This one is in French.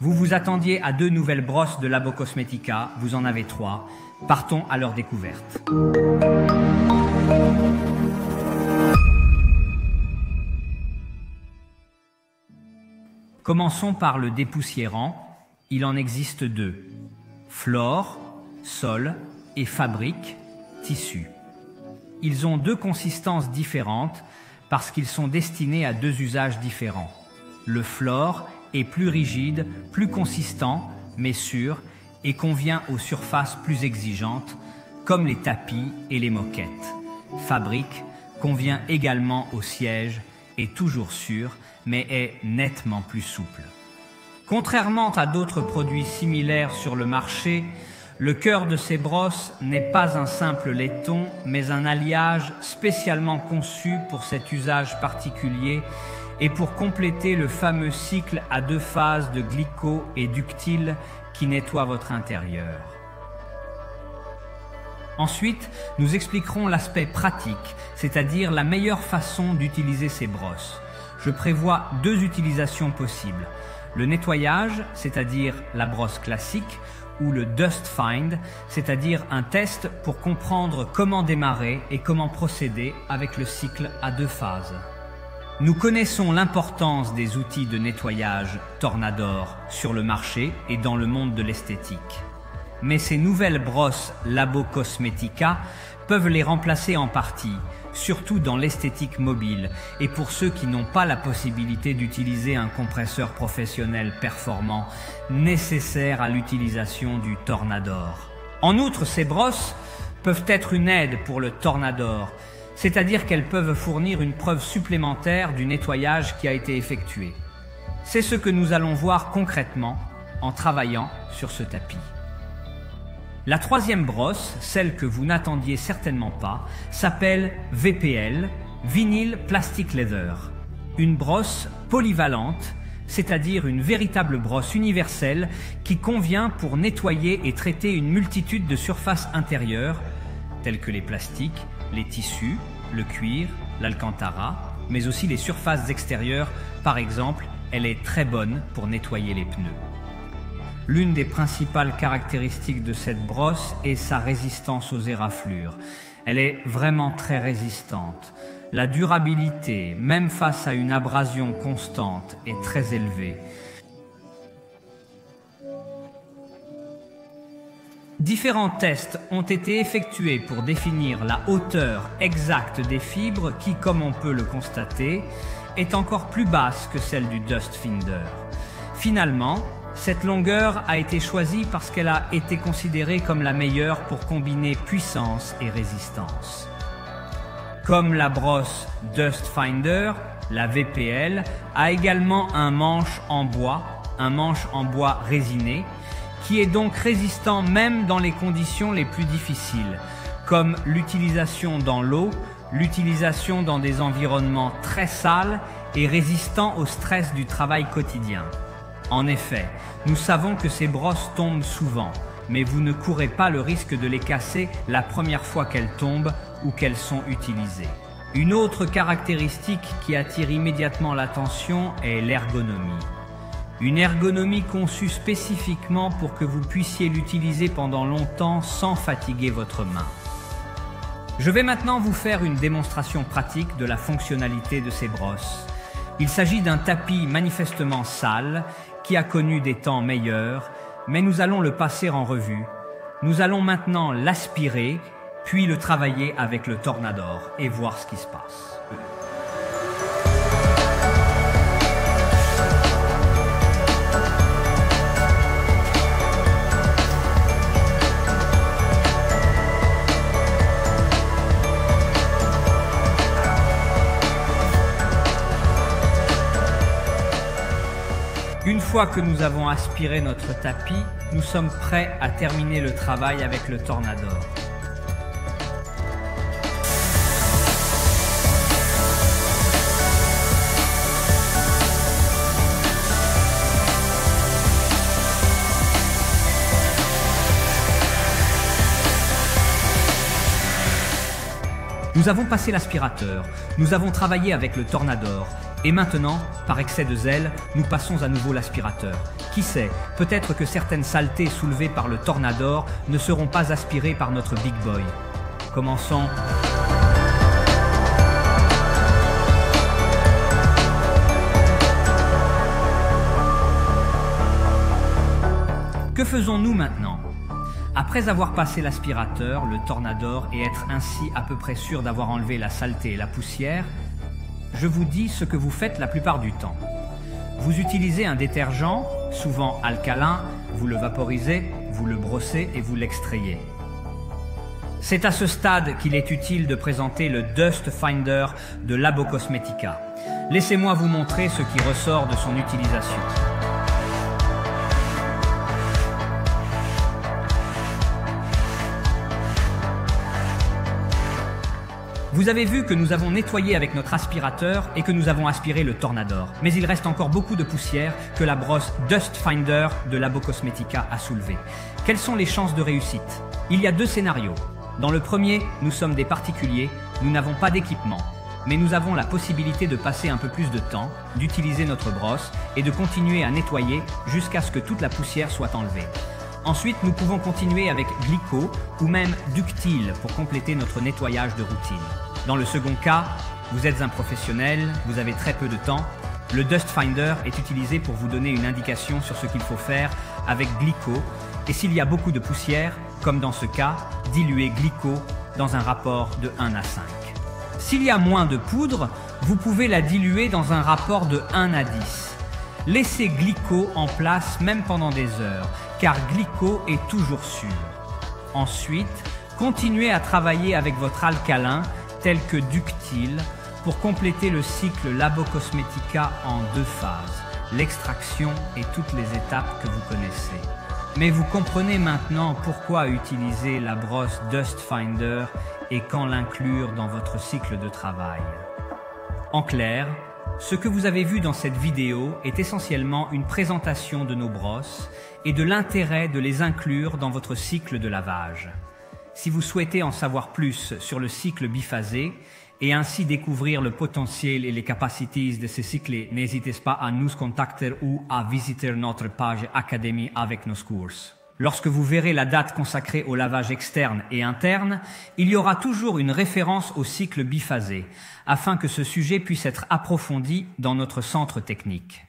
Vous vous attendiez à 2 nouvelles brosses de Labo Cosmetica, vous en avez 3. Partons à leur découverte. Commençons par le dépoussiérant. Il en existe 2. Flore, sol, et fabrique, tissu. Ils ont 2 consistances différentes parce qu'ils sont destinés à 2 usages différents. Le Flore est plus rigide, plus consistant, mais sûr, et convient aux surfaces plus exigeantes, comme les tapis et les moquettes. Fabrique convient également aux sièges, est toujours sûr, mais est nettement plus souple. Contrairement à d'autres produits similaires sur le marché, le cœur de ces brosses n'est pas un simple laiton, mais un alliage spécialement conçu pour cet usage particulier et pour compléter le fameux cycle à 2 phases de glyco et ductile qui nettoie votre intérieur. Ensuite, nous expliquerons l'aspect pratique, c'est-à-dire la meilleure façon d'utiliser ces brosses. Je prévois 2 utilisations possibles. Le nettoyage, c'est-à-dire la brosse classique, ou le Dust Find, c'est-à-dire un test pour comprendre comment démarrer et comment procéder avec le cycle à 2 phases. Nous connaissons l'importance des outils de nettoyage Tornador sur le marché et dans le monde de l'esthétique. Mais ces nouvelles brosses Labo Cosmetica peuvent les remplacer en partie, surtout dans l'esthétique mobile et pour ceux qui n'ont pas la possibilité d'utiliser un compresseur professionnel performant nécessaire à l'utilisation du Tornador. En outre, ces brosses peuvent être une aide pour le Tornador, c'est-à-dire qu'elles peuvent fournir une preuve supplémentaire du nettoyage qui a été effectué. C'est ce que nous allons voir concrètement en travaillant sur ce tapis. La 3e brosse, celle que vous n'attendiez certainement pas, s'appelle VPL, Vinyl Plastic Leather. Une brosse polyvalente, c'est-à-dire une véritable brosse universelle qui convient pour nettoyer et traiter une multitude de surfaces intérieures, telles que les plastiques, les tissus, le cuir, l'alcantara, mais aussi les surfaces extérieures. Par exemple, elle est très bonne pour nettoyer les pneus. L'une des principales caractéristiques de cette brosse est sa résistance aux éraflures. Elle est vraiment très résistante. La durabilité, même face à une abrasion constante, est très élevée. Différents tests ont été effectués pour définir la hauteur exacte des fibres qui, comme on peut le constater, est encore plus basse que celle du Dust Finder. Finalement, cette longueur a été choisie parce qu'elle a été considérée comme la meilleure pour combiner puissance et résistance. Comme la brosse Dust Finder, la VPL a également un manche en bois résiné, qui est donc résistant même dans les conditions les plus difficiles, comme l'utilisation dans l'eau, l'utilisation dans des environnements très sales et résistant au stress du travail quotidien. En effet, nous savons que ces brosses tombent souvent, mais vous ne courez pas le risque de les casser la première fois qu'elles tombent ou qu'elles sont utilisées. Une autre caractéristique qui attire immédiatement l'attention est l'ergonomie. Une ergonomie conçue spécifiquement pour que vous puissiez l'utiliser pendant longtemps sans fatiguer votre main. Je vais maintenant vous faire une démonstration pratique de la fonctionnalité de ces brosses. Il s'agit d'un tapis manifestement sale qui a connu des temps meilleurs, mais nous allons le passer en revue. Nous allons maintenant l'aspirer, puis le travailler avec le Tornador et voir ce qui se passe. Une fois que nous avons aspiré notre tapis, nous sommes prêts à terminer le travail avec le Tornador. Nous avons passé l'aspirateur, nous avons travaillé avec le Tornador Et maintenant, par excès de zèle, nous passons à nouveau l'aspirateur. Qui sait, peut-être que certaines saletés soulevées par le Tornador ne seront pas aspirées par notre Big Boy. Commençons. Que faisons-nous maintenant? Après avoir passé l'aspirateur, le Tornador, et être ainsi à peu près sûr d'avoir enlevé la saleté et la poussière, je vous dis ce que vous faites la plupart du temps. Vous utilisez un détergent, souvent alcalin, vous le vaporisez, vous le brossez et vous l'extrayez. C'est à ce stade qu'il est utile de présenter le Dust Finder de Labo Cosmetica. Laissez-moi vous montrer ce qui ressort de son utilisation. Vous avez vu que nous avons nettoyé avec notre aspirateur et que nous avons aspiré le Tornador. Mais il reste encore beaucoup de poussière que la brosse Dust Finder de Labo Cosmetica a soulevée. Quelles sont les chances de réussite? Il y a deux scénarios. Dans le premier, nous sommes des particuliers, nous n'avons pas d'équipement. Mais nous avons la possibilité de passer un peu plus de temps, d'utiliser notre brosse et de continuer à nettoyer jusqu'à ce que toute la poussière soit enlevée. Ensuite, nous pouvons continuer avec Glico ou même Ductile pour compléter notre nettoyage de routine. Dans le second cas, vous êtes un professionnel, vous avez très peu de temps. Le Dust Finder est utilisé pour vous donner une indication sur ce qu'il faut faire avec Glico. Et s'il y a beaucoup de poussière, comme dans ce cas, diluez Glico dans un rapport de 1 à 5. S'il y a moins de poudre, vous pouvez la diluer dans un rapport de 1 à 10. Laissez Glico en place même pendant des heures, car Glico est toujours sûr. Ensuite, continuez à travailler avec votre alcalin, tel que Ductile, pour compléter le cycle Labo Cosmetica en 2 phases, l'extraction et toutes les étapes que vous connaissez. Mais vous comprenez maintenant pourquoi utiliser la brosse Dust Finder et quand l'inclure dans votre cycle de travail. En clair, ce que vous avez vu dans cette vidéo est essentiellement une présentation de nos brosses et de l'intérêt de les inclure dans votre cycle de lavage. Si vous souhaitez en savoir plus sur le cycle biphasé et ainsi découvrir le potentiel et les capacités de ce cycle, n'hésitez pas à nous contacter ou à visiter notre page Académie avec nos cours. Lorsque vous verrez la date consacrée au lavage externe et interne, il y aura toujours une référence au cycle biphasé, afin que ce sujet puisse être approfondi dans notre centre technique.